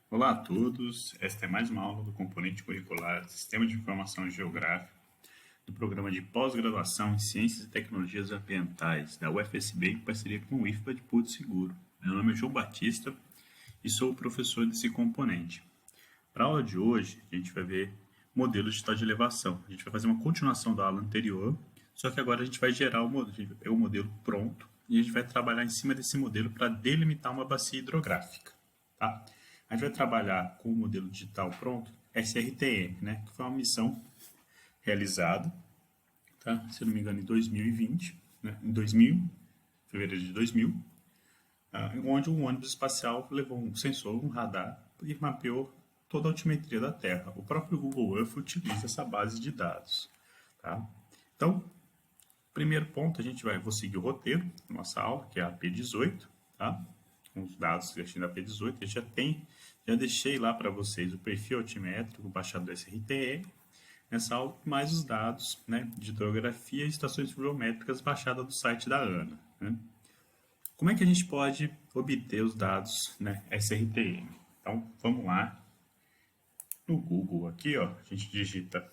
Olá a todos, esta é mais uma aula do componente curricular Sistema de Informação Geográfica do programa de pós-graduação em Ciências e Tecnologias Ambientais da UFSB em parceria com o IFPA de Porto Seguro. Meu nome é João Batista e sou o professor desse componente. Para a aula de hoje, a gente vai ver modelos de estado de elevação. A gente vai fazer uma continuação da aula anterior, só que agora a gente vai gerar o modelo pronto e a gente vai trabalhar em cima desse modelo para delimitar uma bacia hidrográfica. Tá? A gente vai trabalhar com o modelo digital pronto, SRTM, né, que foi uma missão realizada, tá? Se não me engano, em 2020, né, em 2000, fevereiro de 2000, onde um ônibus espacial levou um sensor, um radar, e mapeou toda a altimetria da Terra. O próprio Google Earth utiliza essa base de dados. Tá? Então, primeiro ponto, vou seguir o roteiro da nossa aula, que é a P18, tá? Com os dados que a gente da P18, eu já deixei lá para vocês o perfil altimétrico baixado do SRTM, nessa aula, mais os dados, né, de hidrografia e estações pluviométricas baixadas do site da ANA. Né? Como é que a gente pode obter os dados, né, SRTM? Então, vamos lá. No Google aqui, ó, a gente digita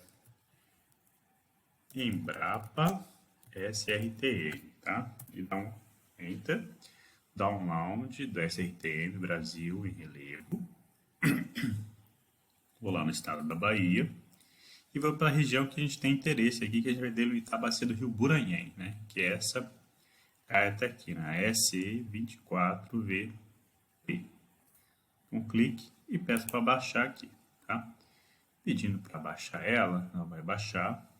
Embrapa SRTM, tá? E dá um Enter. Download do SRTM Brasil em relevo. Vou lá no estado da Bahia. E vou para a região que a gente tem interesse aqui, que a gente vai delimitar a bacia do rio Buranhém, né? Que é essa carta aqui, né? SE24VP. Um clique e peço para baixar aqui, tá? Pedindo para baixar ela vai baixar.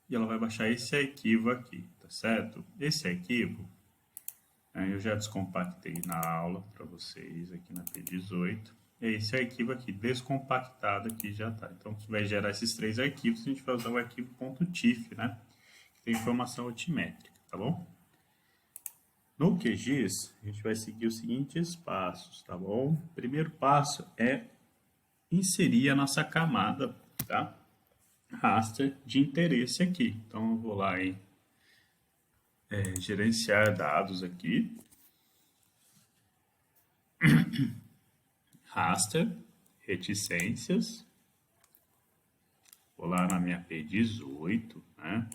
E ela vai baixar esse arquivo aqui, tá certo? Esse arquivo, eu já descompactei na aula para vocês aqui na P18. É esse arquivo aqui, descompactado aqui já tá. Então, vai gerar esses três arquivos, a gente vai usar o arquivo .tif, né? Que tem informação altimétrica, tá bom? No QGIS, a gente vai seguir os seguintes passos, tá bom? Primeiro passo é inserir a nossa camada, tá? Raster de interesse aqui. Então, eu vou lá em gerenciar dados aqui. Raster, reticências. Vou lá na minha P18, né?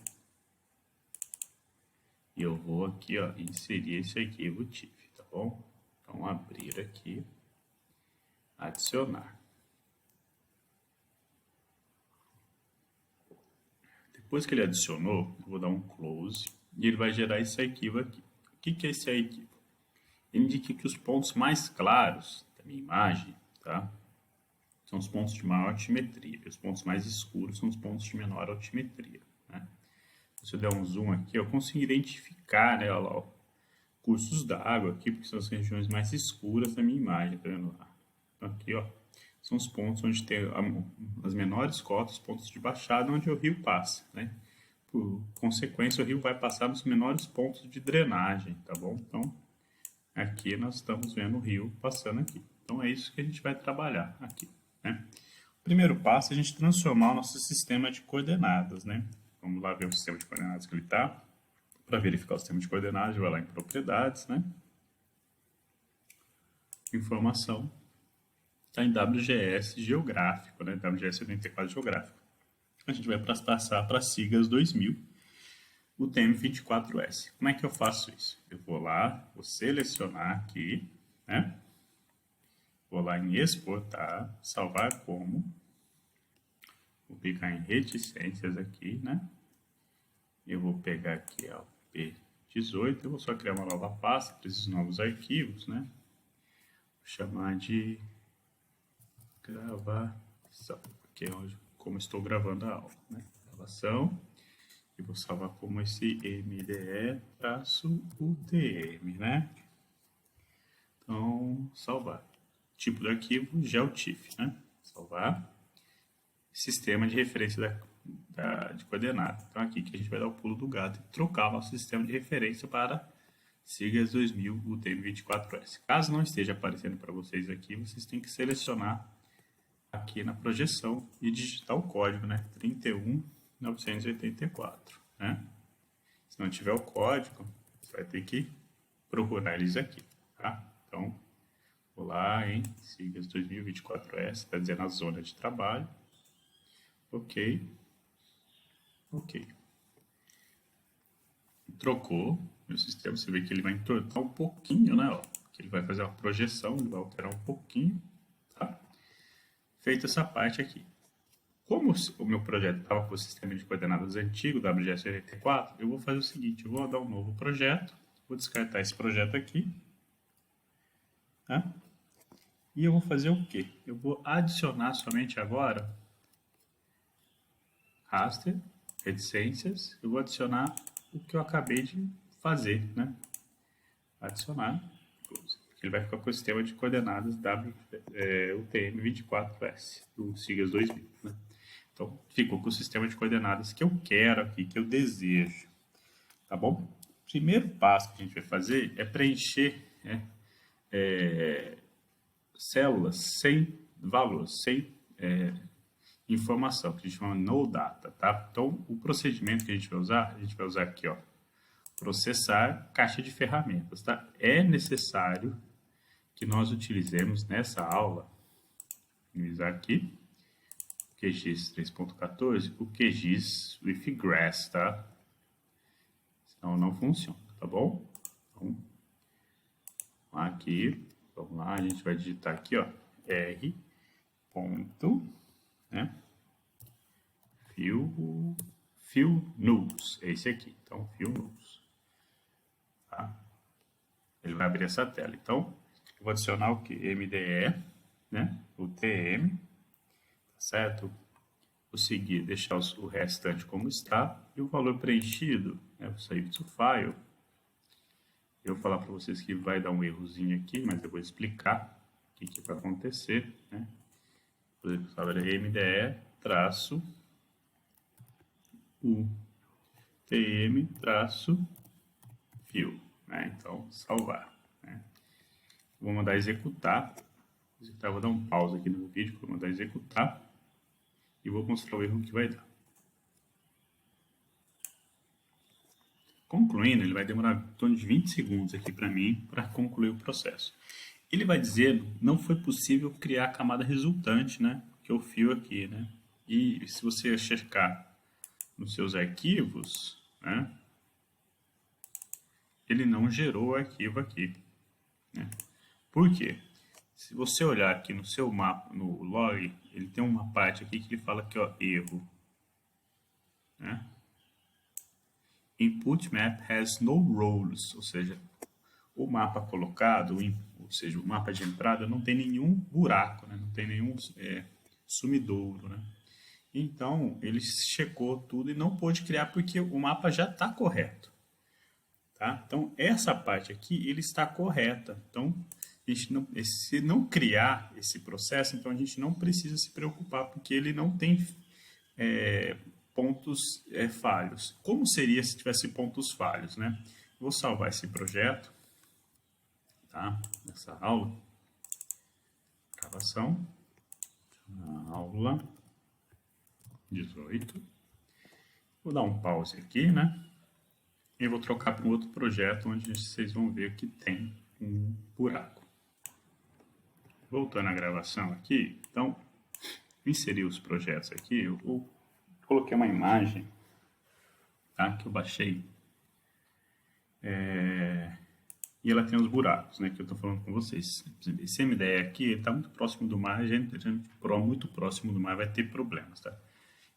E eu vou aqui, ó, inserir esse arquivo TIFF, tá bom? Então, abrir aqui, adicionar. Depois que ele adicionou, eu vou dar um close e ele vai gerar esse arquivo aqui. O que é esse arquivo? Ele indica que os pontos mais claros da minha imagem, tá? São os pontos de maior altimetria. E os pontos mais escuros são os pontos de menor altimetria. Né? Se eu der um zoom aqui, eu consigo identificar, né, olha lá, ó, cursos d'água aqui, porque são as regiões mais escuras da minha imagem, tá vendo lá? Então aqui, ó, são os pontos onde tem as menores cotas, os pontos de baixada, onde o rio passa, né? Por consequência, o rio vai passar nos menores pontos de drenagem, tá bom? Então, aqui nós estamos vendo o rio passando aqui. Então, é isso que a gente vai trabalhar aqui, né? O primeiro passo é a gente transformar o nosso sistema de coordenadas, né? Vamos lá ver o sistema de coordenadas que ele está. Para verificar o sistema de coordenadas, vai lá em propriedades, né? Informação. Está em WGS geográfico, né? WGS 84 geográfico. A gente vai passar para as siglas 2000, o TM24S. Como é que eu faço isso? Eu vou lá, vou selecionar aqui, né? Vou lá em exportar, salvar como. Vou clicar em reticências aqui, né? Eu vou pegar aqui a P18, eu vou só criar uma nova pasta para esses novos arquivos, né? Vou chamar de gravação, que é como estou gravando a aula, né? Gravação, e vou salvar como esse MDE-UTM, né? Então, salvar. Tipo do arquivo, GeoTIFF, né? Salvar. Sistema de referência de coordenada. Então, aqui que a gente vai dar o pulo do gato e trocar o nosso sistema de referência para siglas 2000 UTM24S. Caso não esteja aparecendo para vocês aqui, vocês têm que selecionar aqui na projeção e digitar o código, né? 31984, né? Se não tiver o código, você vai ter que procurar eles aqui, tá? lá em SIGAS 2024S, está dizendo a zona de trabalho. Ok. Trocou meu sistema, você vê que ele vai entortar um pouquinho, né? Ó, que ele vai fazer uma projeção, ele vai alterar um pouquinho, tá? Feita essa parte aqui. Como o meu projeto estava com o sistema de coordenadas antigo, WGS84, eu vou fazer o seguinte, eu vou dar um novo projeto, vou descartar esse projeto aqui, tá? E eu vou fazer o quê? Eu vou adicionar somente agora raster, reticências, eu vou adicionar o que eu acabei de fazer, né? Adicionar, ele vai ficar com o sistema de coordenadas UTM-24S, do SIGAS 2000, né? Então, ficou com o sistema de coordenadas que eu quero aqui, que eu desejo, tá bom? O primeiro passo que a gente vai fazer é preencher células sem valor, sem informação, que a gente chama no data, tá? Então, o procedimento que a gente vai usar aqui, ó, processar caixa de ferramentas, tá? É necessário que nós utilizemos nessa aula, vou usar aqui, QGIS 3.14, o QGIS with Grass, tá? Senão não funciona, tá bom? Então, aqui, vamos lá, a gente vai digitar aqui, ó, R. Ponto, né? Fill News, é esse aqui. Então, Fill News. Tá? Ele vai abrir essa tela. Então, eu vou adicionar o que? MDE, né? O TM, tá certo? Vou seguir, deixar o restante como está. E o valor preenchido, né? Vou sair do file. Eu vou falar para vocês que vai dar um errozinho aqui, mas eu vou explicar o que vai acontecer, né? Por exemplo, o valor é MDE traço o TM traço fill, né? Então, salvar, né? Vou mandar executar. Vou dar um pause aqui no vídeo, vou mandar executar e vou mostrar o erro que vai dar. Concluindo, ele vai demorar em torno de 20 segundos aqui para mim, para concluir o processo. Ele vai dizer, não foi possível criar a camada resultante, né? Que é o fio aqui, né? E se você checar nos seus arquivos, né? Ele não gerou o arquivo aqui, né? Por quê? Se você olhar aqui no seu mapa, no log, ele tem uma parte aqui que ele fala que, ó, erro, né? Input map has no roles, ou seja, o mapa colocado, ou seja, o mapa de entrada não tem nenhum buraco, né? Não tem nenhum sumidouro, né? Então, ele checou tudo e não pôde criar porque o mapa já está correto, tá? Então, essa parte aqui, ele está correta. Então, a gente não, se não criar esse processo, então a gente não precisa se preocupar porque ele não tem pontos falhos. Como seria se tivesse pontos falhos, né? Vou salvar esse projeto, tá? Nessa aula, gravação, aula 18. Vou dar um pause aqui, né? E vou trocar para um outro projeto onde vocês vão ver que tem um buraco. Voltando à gravação aqui, então, inserir os projetos aqui, eu coloquei uma imagem, tá? Que eu baixei. E ela tem os buracos, né? Que eu estou falando com vocês. Esse MDE aqui está muito próximo do mar, muito próximo do mar vai ter problemas, tá?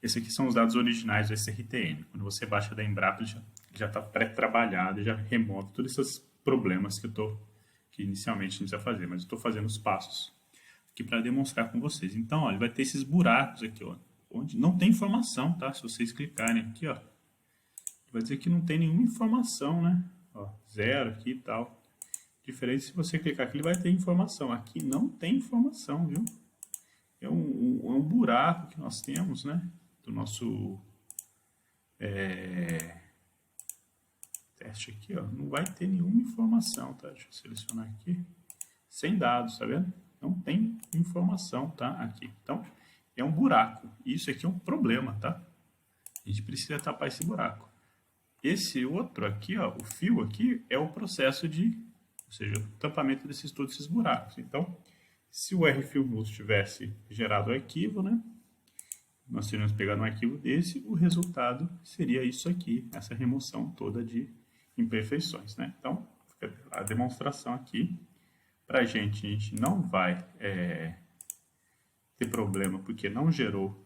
Esses aqui são os dados originais do SRTM. Quando você baixa da Embrapa, já está pré-trabalhado, já remove todos esses problemas que inicialmente não precisa fazer, mas eu estou fazendo os passos aqui para demonstrar com vocês. Então, ó, ele vai ter esses buracos aqui, ó, onde não tem informação, tá? Se vocês clicarem aqui, ó, vai dizer que não tem nenhuma informação, né? Ó, 0 aqui e tal. Diferente se você clicar aqui, ele vai ter informação. Aqui não tem informação, viu? É um buraco que nós temos, né? Do nosso teste aqui, ó. Não vai ter nenhuma informação, tá? Deixa eu selecionar aqui. Sem dados, tá vendo? Não tem informação, tá? Aqui. Então, é um buraco. Isso aqui é um problema, tá? A gente precisa tapar esse buraco. Esse outro aqui, ó, o fio aqui, é o processo de ou seja, o tampamento todos esses buracos. Então, se o rFilMus tivesse gerado o arquivo, né, nós teríamos pegado um arquivo desse, o resultado seria isso aqui, essa remoção toda de imperfeições, né? Então, fica a demonstração aqui. Para a gente não vai ter problema porque não gerou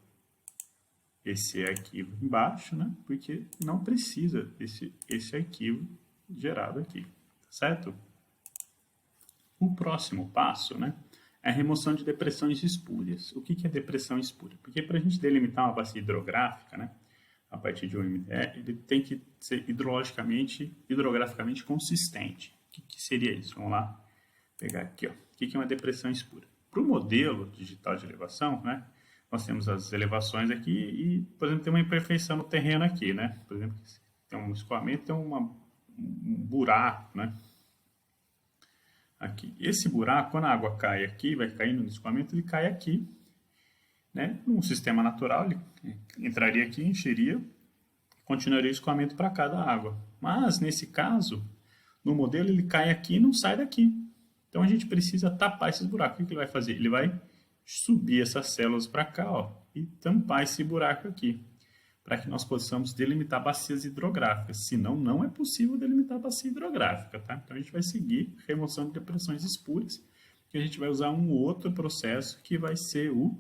esse arquivo embaixo, né? Porque não precisa esse arquivo gerado aqui, certo? O próximo passo, né, é a remoção de depressões espúrias. O que é depressão espúria? Porque para a gente delimitar uma bacia hidrográfica, né, a partir de um MDE, ele tem que ser hidrograficamente consistente. O que seria isso? Vamos lá pegar aqui. Ó. O que é uma depressão espúria? Para o modelo digital de elevação, né, nós temos as elevações aqui e, por exemplo, tem uma imperfeição no terreno aqui. Né? Por exemplo, tem um escoamento, tem um buraco, né? Aqui. Esse buraco, quando a água cai aqui, vai caindo no escoamento, ele cai aqui. Né? Num sistema natural, ele entraria aqui, encheria, continuaria o escoamento para cada água. Mas, nesse caso, no modelo, ele cai aqui e não sai daqui. Então, a gente precisa tapar esses buracos. O que ele vai fazer? Ele vai subir essas células para cá, ó, e tampar esse buraco aqui, para que nós possamos delimitar bacias hidrográficas. Senão, não é possível delimitar bacia hidrográfica, tá? Então, a gente vai seguir remoção de depressões espúrias, que a gente vai usar um outro processo, que vai ser o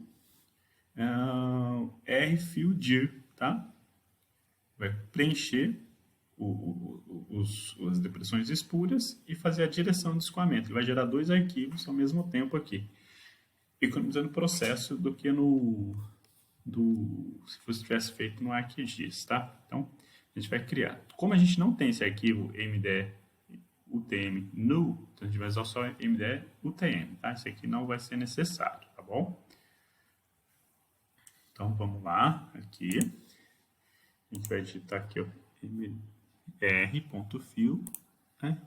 rFilDir, tá? Vai preencher as depressões espúrias e fazer a direção de escoamento. Ele vai gerar dois arquivos ao mesmo tempo aqui, economizando o processo do que se você tivesse feito no ArcGIS, tá? Então, a gente vai criar. Como a gente não tem esse arquivo MDE UTM nu, então a gente vai usar só MDE UTM, tá? Esse aqui não vai ser necessário, tá bom? Então, vamos lá, aqui. A gente vai digitar aqui, ó, r.fil, né?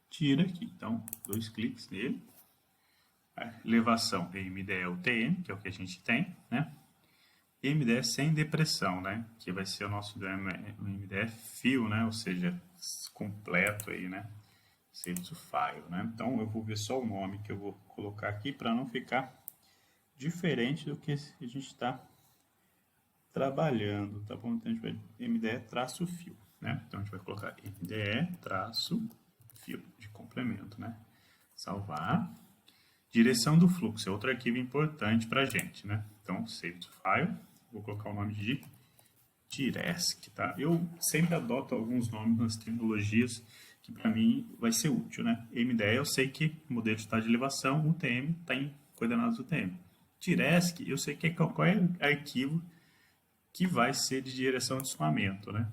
Tira aqui. Então, 2 cliques nele. A elevação é MDE UTM, que é o que a gente tem, né? MDE sem depressão, né? Que vai ser o nosso MDE fil, né? Ou seja, completo aí, né? Save to file, né? Então, eu vou ver só o nome que eu vou colocar aqui para não ficar diferente do que a gente está trabalhando, tá bom? Então, a gente vai MDE-fil, né? Então, a gente vai colocar MDE-fil de complemento, né? Salvar. Direção do fluxo é outro arquivo importante para a gente, né? Então, save to file. Vou colocar o nome de Diresc, tá? Eu sempre adoto alguns nomes nas terminologias que para mim vai ser útil, né? MDE eu sei que modelo de estado de elevação, UTM está em coordenadas UTM. Diresc eu sei que é qualquer arquivo que vai ser de direção de escoamento, né?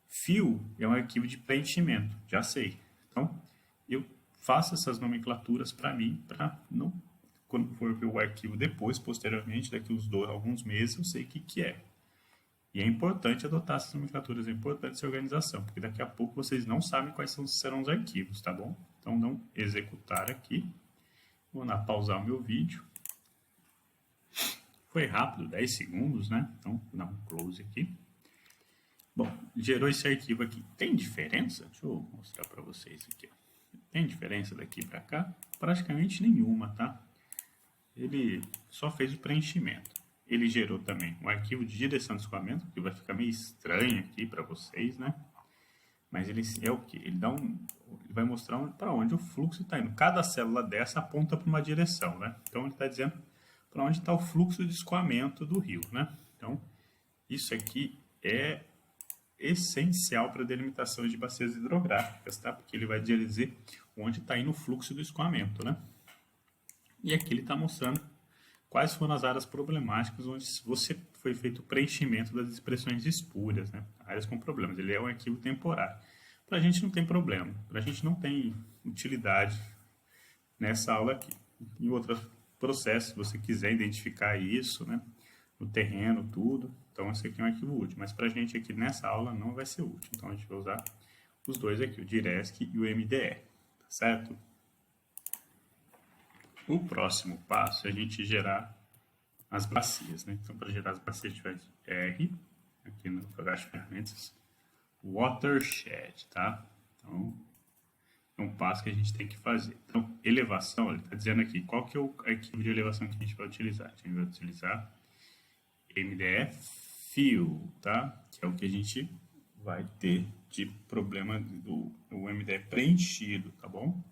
Fil é um arquivo de preenchimento, já sei. Então, eu faço essas nomenclaturas para mim, para não, quando for ver o arquivo depois, posteriormente, daqui alguns meses, eu sei o que é. E é importante adotar essas nomenclaturas, é importante essa organização, porque daqui a pouco vocês não sabem quais serão os arquivos, tá bom? Então, não executar aqui. Vou pausar o meu vídeo. Foi rápido, 10 segundos, né? Então, vou dar um close aqui. Bom, gerou esse arquivo aqui. Tem diferença? Deixa eu mostrar para vocês aqui. Tem diferença daqui para cá? Praticamente nenhuma, tá? Ele só fez o preenchimento. Ele gerou também um arquivo de direção de escoamento, que vai ficar meio estranho aqui para vocês, né? Mas ele é o que? Ele vai mostrar para onde o fluxo está indo. Cada célula dessa aponta para uma direção, né? Então, ele está dizendo para onde está o fluxo de escoamento do rio, né? Então, isso aqui é essencial para a delimitação de bacias hidrográficas, tá? Porque ele vai dizer onde está indo o fluxo do escoamento, né? E aqui ele está mostrando quais foram as áreas problemáticas onde foi feito o preenchimento das expressões espúrias, né? Áreas com problemas. Ele é um arquivo temporário. Para a gente não tem problema, para a gente não tem utilidade nessa aula aqui. Em outros processos, se você quiser identificar isso, né? No terreno, tudo. Então, esse aqui é um arquivo útil. Mas para a gente aqui nessa aula não vai ser útil. Então, a gente vai usar os dois aqui, o Diresc e o MDE. Tá certo? O próximo passo é a gente gerar as bacias, né? Então, para gerar as bacias, a gente vai R, aqui no programa de ferramentas, Watershed, tá? Então, é um passo que a gente tem que fazer. Então, elevação, ele está dizendo aqui, qual que é o arquivo de elevação que a gente vai utilizar? A gente vai utilizar MDF-Fill, tá? Que é o que a gente vai ter de problema do MDF preenchido, tá bom?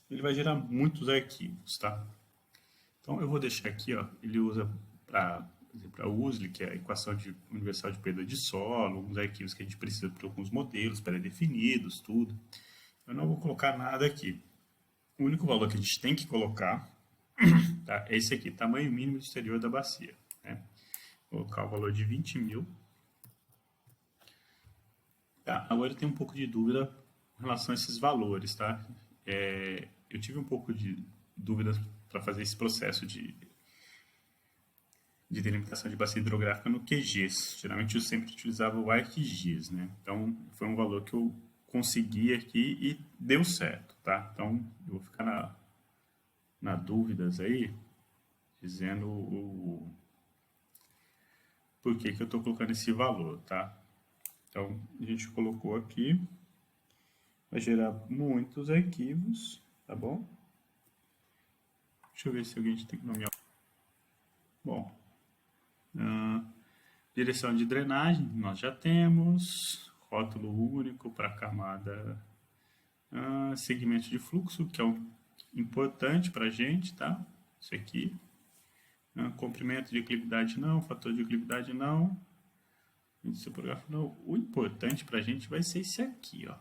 Ele vai gerar muitos arquivos, tá? Então, eu vou deixar aqui, ó, ele usa para USL, que é a equação universal de perda de solo, alguns arquivos que a gente precisa para alguns modelos pré-definidos, tudo. Eu não vou colocar nada aqui. O único valor que a gente tem que colocar, tá, é esse aqui, tamanho mínimo do exterior da bacia. Né? Vou colocar o valor de 20 mil. Tá, agora eu tenho um pouco de dúvida em relação a esses valores, tá? Eu tive um pouco de dúvidas para fazer esse processo de delimitação de bacia hidrográfica no QGIS. Geralmente eu sempre utilizava o ArcGIS, né? Então foi um valor que eu consegui aqui e deu certo, tá? Então eu vou ficar na dúvidas aí, dizendo por que eu estou colocando esse valor, tá? Então a gente colocou aqui, vai gerar muitos arquivos, tá bom? Deixa eu ver se alguém tem que nomear. Bom, direção de drenagem, nós já temos. Rótulo único para a camada. Segmento de fluxo, que é importante para a gente, tá? Isso aqui. Comprimento de euclividade não, fator de euclividade não. Índice topográfico não. O importante para a gente vai ser esse aqui, ó.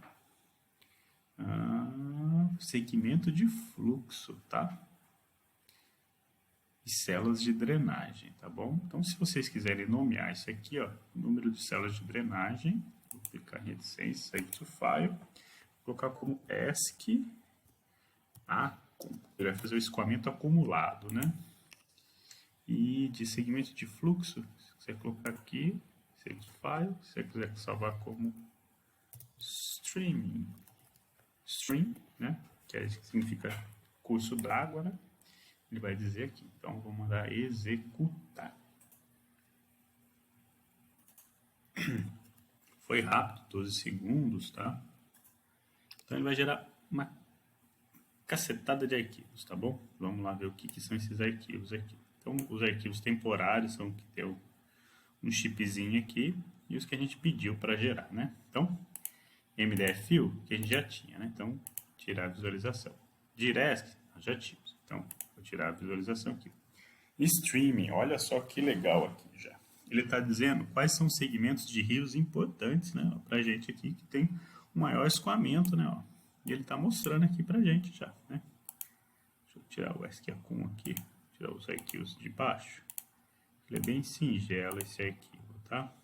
Segmento de fluxo, tá? E células de drenagem, tá bom? Então, se vocês quiserem nomear isso aqui, ó, número de células de drenagem, vou clicar em AdSense, Save to File, vou colocar como ESC Acum. Ele vai fazer o escoamento acumulado, né? E de segmento de fluxo, se você colocar aqui, Save to File, se você quiser salvar como Stream, né? Que significa curso d'água, né? Ele vai dizer aqui. Então, vou mandar executar. Foi rápido, 12 segundos, tá? Então, ele vai gerar uma cacetada de arquivos, tá bom? Vamos lá ver o que são esses arquivos aqui. Então, os arquivos temporários são que tem um chipzinho aqui e os que a gente pediu para gerar, né? Então, MDF-Fill, que a gente já tinha, né? Então, tirar a visualização. Diresc, nós já tínhamos. Então, vou tirar a visualização aqui. Streaming, olha só que legal aqui já. Ele está dizendo quais são os segmentos de rios importantes, né, para a gente aqui, que tem um maior escoamento, né, ó. E ele está mostrando aqui para a gente já, né. Deixa eu tirar o ESC-Acum aqui, tirar os arquivos de baixo. Ele é bem singelo esse arquivo, tá?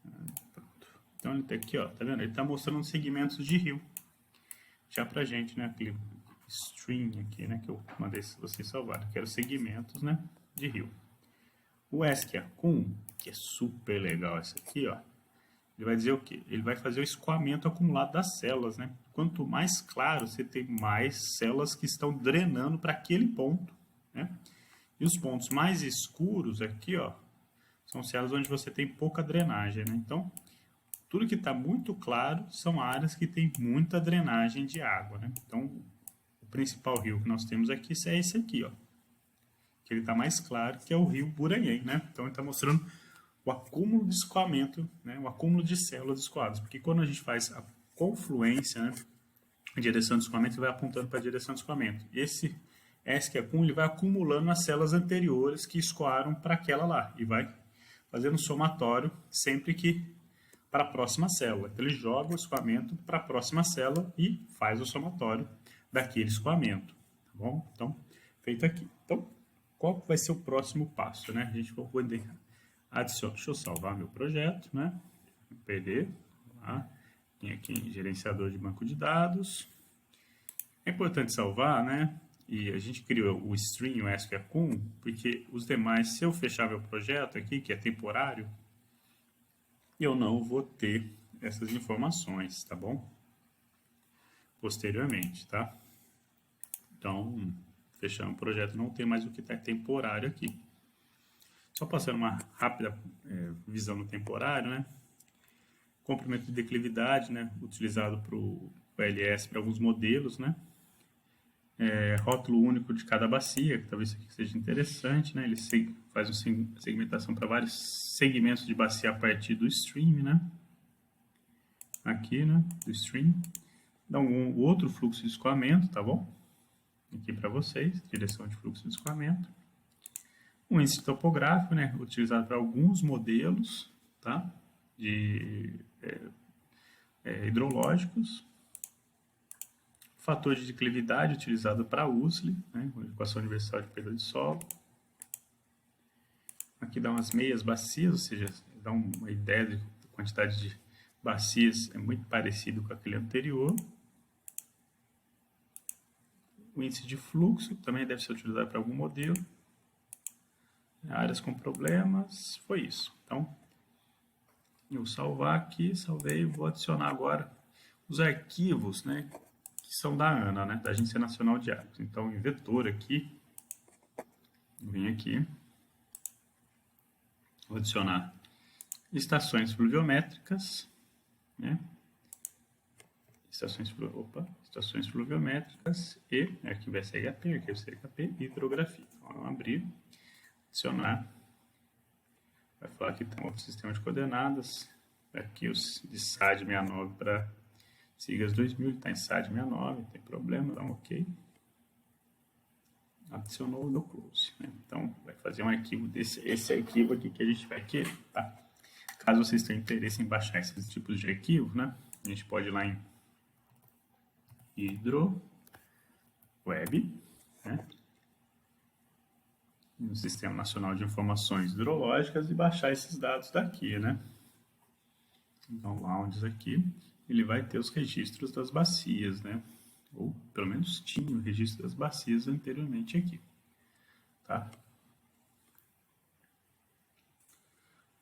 Pronto. Então ele está aqui, ó, tá vendo? Ele está mostrando os segmentos de rio. Já pra gente, né, aquele string aqui, né, que eu mandei vocês salvarem, que era os segmentos, né, de rio. O ESC-Acum, que é super legal esse aqui, ó, ele vai dizer o quê? Ele vai fazer o escoamento acumulado das células, né? Quanto mais claro, você tem mais células que estão drenando para aquele ponto, né? E os pontos mais escuros aqui, ó, são células onde você tem pouca drenagem, né? Então, tudo que está muito claro são áreas que tem muita drenagem de água, né? Então, o principal rio que nós temos aqui é esse aqui, ó. Que ele está mais claro, que é o rio Buranhém, né? Então, ele está mostrando o acúmulo de escoamento, né? O acúmulo de células escoadas. Porque quando a gente faz a confluência, né? A direção de escoamento, ele vai apontando para a direção de escoamento. Esse ESC-Acum, ele vai acumulando as células anteriores que escoaram para aquela lá. E vai fazendo um somatório sempre que para a próxima célula. Então, ele joga o escoamento para a próxima célula e faz o somatório daquele escoamento. Tá bom? Então, feito aqui. Então, qual vai ser o próximo passo, né? A gente vai poder adicionar. Deixa eu salvar meu projeto, né? PD. Tá? Tem aqui em gerenciador de banco de dados. É importante salvar, né? E a gente criou o string, o ESC-Acum, porque os demais, se eu fechar meu projeto aqui, que é temporário, eu não vou ter essas informações, tá bom? Posteriormente, tá? Então, fechando o projeto, não tem mais o que está temporário aqui. Só passando uma rápida visão no temporário, né? comprimento de declividade, né, utilizado para o LS para alguns modelos, né, rótulo único de cada bacia, que talvez isso aqui seja interessante, né, ele faz uma segmentação para vários segmentos de bacia a partir do stream, né, aqui, né, do stream, dá um outro fluxo de escoamento, tá bom? Aqui para vocês, direção de fluxo de escoamento. Um índice topográfico, né, utilizado para alguns modelos, tá, de hidrológicos. Fator de declividade utilizado para USLE, né, equação universal de perda de solo. Aqui dá umas meias bacias, ou seja, dá uma ideia de quantidade de bacias, é muito parecido com aquele anterior. O índice de fluxo também deve ser utilizado para algum modelo. Áreas com problemas, foi isso. Então, eu vou salvar aqui, salvei, vou adicionar agora os arquivos, né, que são da ANA, né, da Agência Nacional de Águas. Então, em vetor aqui, vim aqui, vou adicionar estações pluviométricas, né, estações pluviométricas e arquivo SHP, arquivo CHP e hidrografia. Então, vamos abrir, adicionar, vai falar que tem outro sistema de coordenadas, aqui os de SAD 69 para SIGAS 2000, está em SAD 69, não tem problema, dá um OK. Adicionou no close, né? Então, vai fazer um arquivo esse arquivo aqui que a gente vai querer, tá? Caso vocês tenham interesse em baixar esses tipos de arquivo, né? A gente pode ir lá em Hidro Web, né, no Sistema Nacional de Informações Hidrológicas e baixar esses dados daqui, né? Então, Lounges aqui, ele vai ter os registros das bacias, né? Ou, pelo menos, tinha o registro das bacias anteriormente aqui, tá?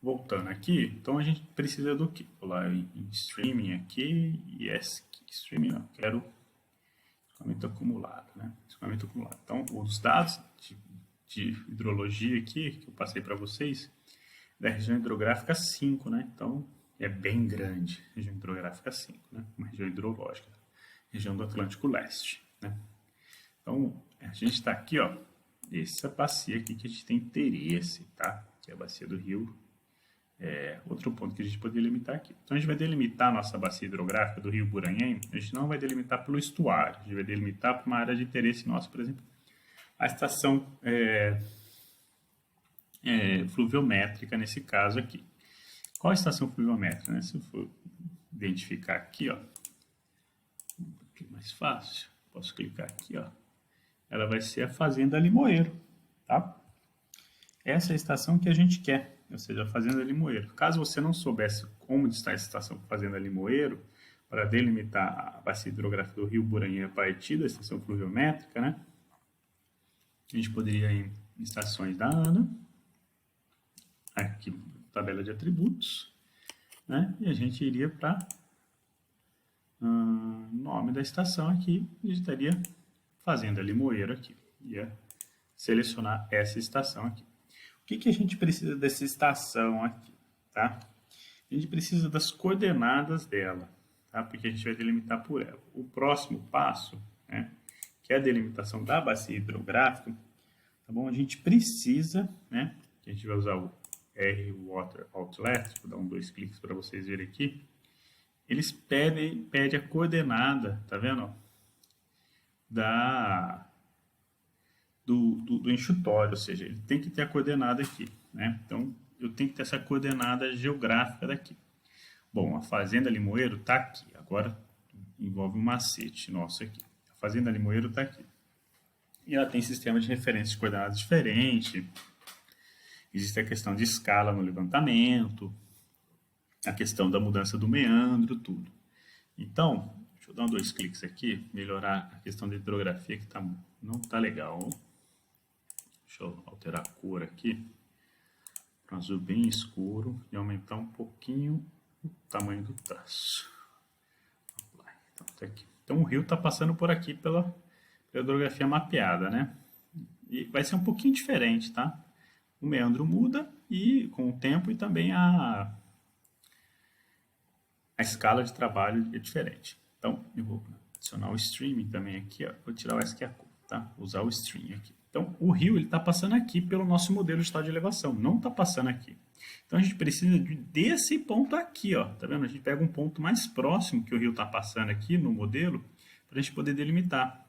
Voltando aqui, então a gente precisa do quê? Vou lá em Streaming aqui, Streaming não, quero escoamento acumulado, né? Escoamento acumulado. Então, os dados de hidrologia aqui, que eu passei para vocês, da região hidrográfica 5, né? Então, é bem grande, região hidrográfica 5, né? Uma região hidrológica, região do Atlântico Leste, né? Então, a gente está aqui, ó, essa bacia aqui que a gente tem interesse, tá? Que é a bacia do Rio. Outro ponto que a gente pode delimitar aqui. Então, a gente vai delimitar a nossa bacia hidrográfica do Rio Buranhém, a gente não vai delimitar pelo estuário, a gente vai delimitar por uma área de interesse nossa, por exemplo, a estação fluviométrica, nesse caso aqui. Qual a estação fluviométrica, né? Se eu for identificar aqui, ó, aqui mais fácil, posso clicar aqui, ó, ela vai ser a Fazenda Limoeiro, tá? Essa é a estação que a gente quer, ou seja, a Fazenda Limoeiro. Caso você não soubesse como está essa estação Fazenda Limoeiro, para delimitar a bacia hidrográfica do Rio Buranhém a partir da estação fluviométrica, né? A gente poderia ir em estações da ANA, aqui, tabela de atributos, né? E a gente iria para nome da estação aqui, digitaria Fazenda Limoeiro aqui, ia selecionar essa estação aqui. O que a gente precisa dessa estação aqui, tá? A gente precisa das coordenadas dela, tá? Porque a gente vai delimitar por ela. O próximo passo, né, que é a delimitação da bacia hidrográfica, tá bom? A gente precisa, né, que a gente vai usar o R Water Outlet, vou dar 2 cliques para vocês verem aqui. Eles pedem a coordenada, tá vendo? Do enxutório, ou seja, ele tem que ter a coordenada aqui, né? Então, eu tenho que ter essa coordenada geográfica daqui. Bom, a Fazenda Limoeiro está aqui. Agora, envolve um macete nosso aqui. A Fazenda Limoeiro está aqui. E ela tem sistema de referência de coordenadas diferente. Existe a questão de escala no levantamento, a questão da mudança do meandro, tudo. Então, deixa eu dar 2 cliques aqui, melhorar a questão da hidrografia, que não está legal. Deixa eu alterar a cor aqui, para um azul bem escuro, e aumentar um pouquinho o tamanho do traço. Então, tá aqui. Então o rio está passando por aqui pela hidrografia mapeada, né? E vai ser um pouquinho diferente, tá? O meandro muda e com o tempo, e também a escala de trabalho é diferente. Então, eu vou adicionar o streaming também aqui, ó. Vou tirar o SQL, tá? Usar o stream aqui. Então, o rio está passando aqui pelo nosso modelo de estado de elevação, não está passando aqui. Então, a gente precisa desse ponto aqui, ó. Tá vendo? A gente pega um ponto mais próximo que o rio está passando aqui no modelo, para a gente poder delimitar.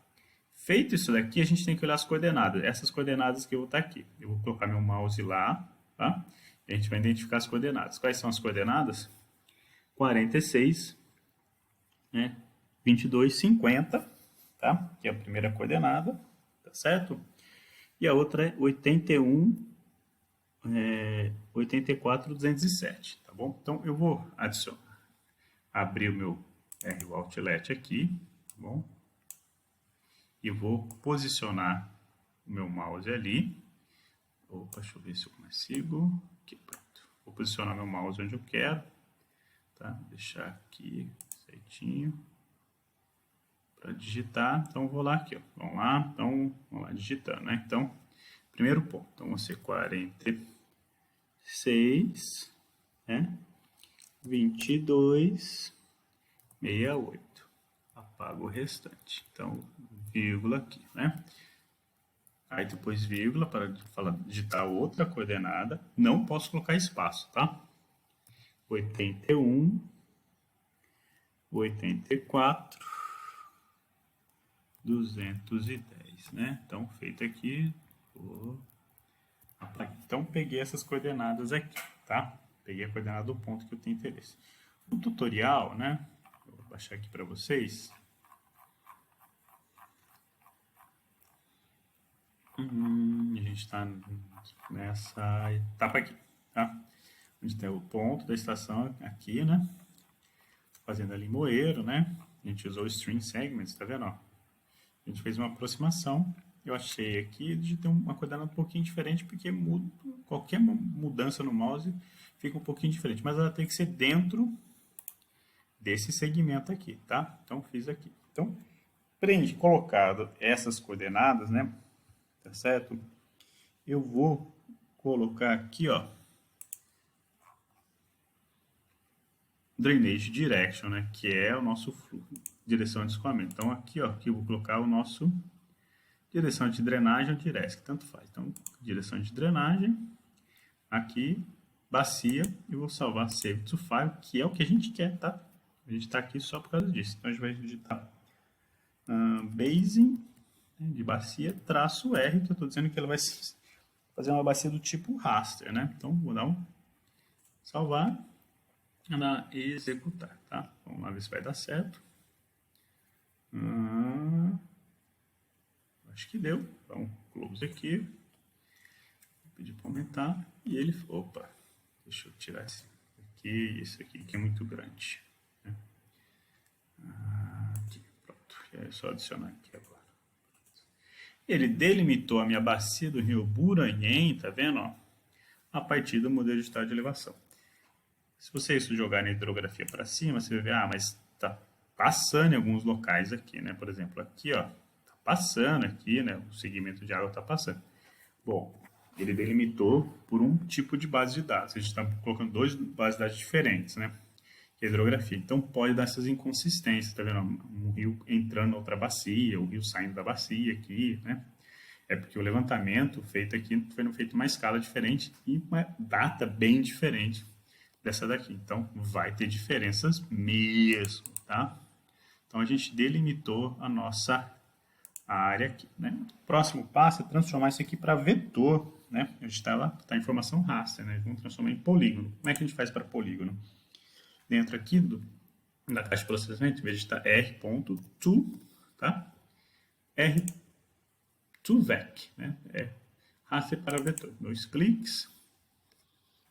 Feito isso daqui, a gente tem que olhar as coordenadas. Essas coordenadas que eu vou estar aqui. Eu vou colocar meu mouse lá, tá? E a gente vai identificar as coordenadas. Quais são as coordenadas? 46, né? 22, 50, tá? Que é a primeira coordenada, tá certo? E a outra é 81, 84, 207, tá bom? Então, eu vou adicionar, abrir o meu ROutlet aqui, tá bom? E vou posicionar o meu mouse ali. Opa, deixa eu ver se eu consigo. Aqui, pronto. Vou posicionar meu mouse onde eu quero, tá? Deixar aqui certinho para digitar. Então, vou lá aqui, ó. Vamos lá, então, vamos lá digitando, né? Então, primeiro ponto, então, vão ser 46, né? 22, 68. Apago o restante. Então, vírgula aqui, né? Aí depois vírgula para digitar outra coordenada. Não posso colocar espaço, tá? 81, 84, 210, né? Então, feito aqui, vou apagar. Então, peguei essas coordenadas aqui, tá? Peguei a coordenada do ponto que eu tenho interesse. No tutorial, né? Eu vou baixar aqui para vocês. A gente está nessa etapa aqui, tá? A gente tem o ponto da estação aqui, né? Fazendo ali Limoeiro, né? A gente usou o string segments, tá vendo? Ó? A gente fez uma aproximação. Eu achei aqui de ter uma coordenada um pouquinho diferente, porque qualquer mudança no mouse fica um pouquinho diferente. Mas ela tem que ser dentro desse segmento aqui, tá? Então, fiz aqui. Então, colocado essas coordenadas, né? Tá certo? Eu vou colocar aqui, ó, Drainage Direction, né? Que é o nosso fluxo, direção de escoamento. Então, aqui, ó, aqui eu vou colocar o nosso direção de drenagem ou diresc, tanto faz. Então, direção de drenagem, aqui, bacia, e vou salvar Save to File, que é o que a gente quer, tá? A gente está aqui só por causa disso. Então, a gente vai digitar basin, né, de bacia, traço R, que eu estou dizendo que ela vai fazer uma bacia do tipo raster, né? Então, vou dar um salvar e executar, tá? Vamos lá ver se vai dar certo. Acho que deu. Então, close aqui. Vou pedir para aumentar. E ele... Opa! Deixa eu tirar esse aqui que é muito grande. Aqui, pronto. É só adicionar aqui agora. Ele delimitou a minha bacia do rio Buranhém, tá vendo? Ó? A partir do modelo de estado de elevação. Se você jogar na hidrografia para cima, você vai ver, mas tá passando em alguns locais aqui, né? Por exemplo, aqui, ó, tá passando aqui, né? O segmento de água tá passando. Bom, ele delimitou por um tipo de base de dados. A gente está colocando duas bases de dados diferentes, né? Que é a hidrografia. Então, pode dar essas inconsistências, tá vendo? Um rio entrando na outra bacia, o rio saindo da bacia aqui, né? É porque o levantamento feito aqui foi feito uma escala diferente e uma data bem diferente dessa daqui. Então, vai ter diferenças mesmo, tá? Então, a gente delimitou a nossa área aqui, né? O próximo passo é transformar isso aqui para vetor, né? A gente está lá, tá em informação raster, né? Vamos transformar em polígono. Como é que a gente faz para polígono? Dentro aqui da caixa de processamento, em vez de estar r.to, tá? r.to-vec, né? É raster para vetor. 2 cliques.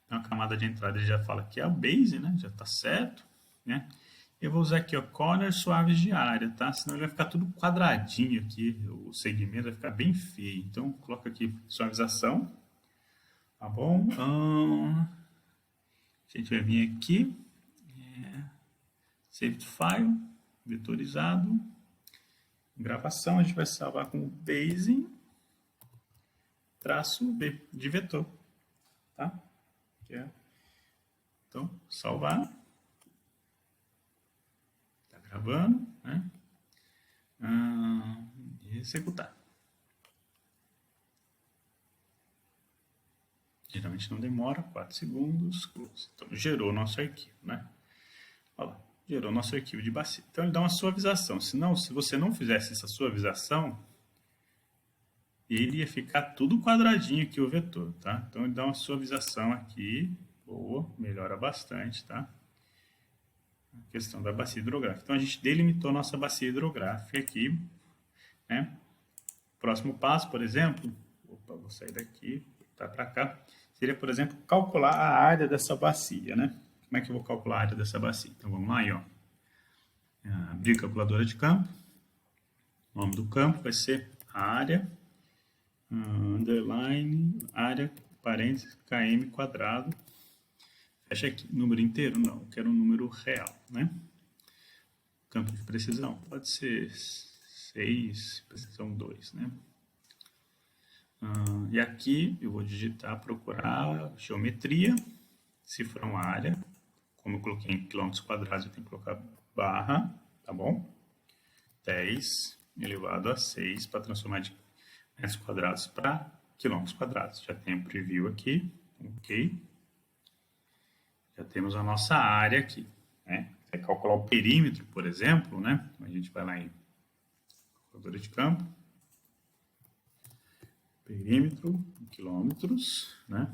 Então, a camada de entrada ele já fala que é a base, né? Já está certo, né? Eu vou usar aqui, ó, corners suaves de área, tá? Senão ele vai ficar tudo quadradinho aqui, o segmento vai ficar bem feio. Então, coloca aqui suavização, tá bom? A gente vai vir aqui, Save to File, vetorizado, gravação, a gente vai salvar com base, traço B, de vetor, tá? Então, salvar. gravando, né? E executar. Geralmente não demora, 4 segundos, close. Então, gerou nosso arquivo, né? Olha lá, gerou nosso arquivo de bacia. Então, ele dá uma suavização. Senão, se você não fizesse essa suavização, ele ia ficar tudo quadradinho aqui o vetor, tá? Então, ele dá uma suavização aqui, boa, melhora bastante, tá? A questão da bacia hidrográfica. Então, a gente delimitou nossa bacia hidrográfica aqui, né? Próximo passo, por exemplo, opa, vou sair daqui, tá para cá, seria, por exemplo, calcular a área dessa bacia, né? Como é que eu vou calcular a área dessa bacia? Então, vamos lá aí, ó. Abrir a calculadora de campo. O nome do campo vai ser área, underline, área, parênteses, km quadrado. Fecha aqui. Número inteiro? Não, eu quero um número real, né? Campo de precisão pode ser 6, precisão 2, né? E aqui eu vou digitar, procurar geometria, cifrão área. Como eu coloquei em quilômetros quadrados, eu tenho que colocar barra, tá bom? 10 elevado a 6 para transformar de metros quadrados para quilômetros quadrados. Já tem o preview aqui, ok? Já temos a nossa área aqui, né? Vai calcular o perímetro, por exemplo, né? A gente vai lá em calculadora de campo. Perímetro em quilômetros, né?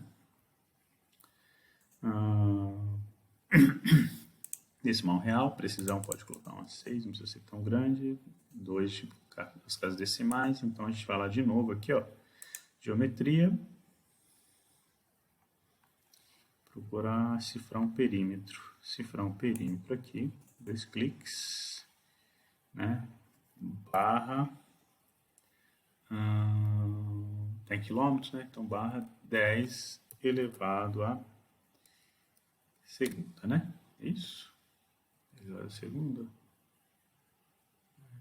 Decimal real, precisão pode colocar uma 6, não precisa ser tão grande. 2 as casas decimais, então a gente vai lá de novo aqui, ó. Geometria. Procurar cifrar um perímetro. Cifrar um perímetro aqui, 2 cliques, né? Barra. Tem quilômetros, né? Então, barra 10 elevado a segunda, né? Isso. 10 elevado a segunda.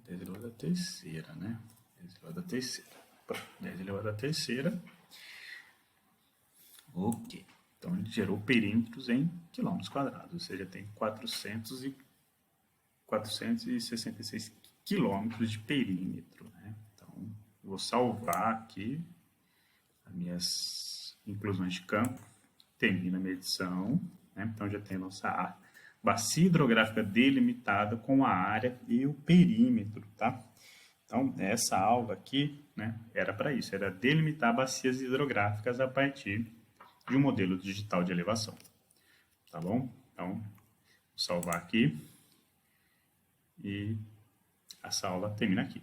10 elevado a terceira, né? 10 elevado a terceira. 10 elevado a terceira. Ok. Então, ele gerou perímetros em quilômetros quadrados, ou seja, tem 466 quilômetros de perímetro, né? Então, vou salvar aqui as minhas inclusões de campo, termina a medição, né? Então, já tem a nossa bacia hidrográfica delimitada com a área e o perímetro, tá? Então, essa aula aqui, né, era para isso, era delimitar bacias hidrográficas a partir de um modelo digital de elevação, tá bom? Então, vou salvar aqui e essa aula termina aqui.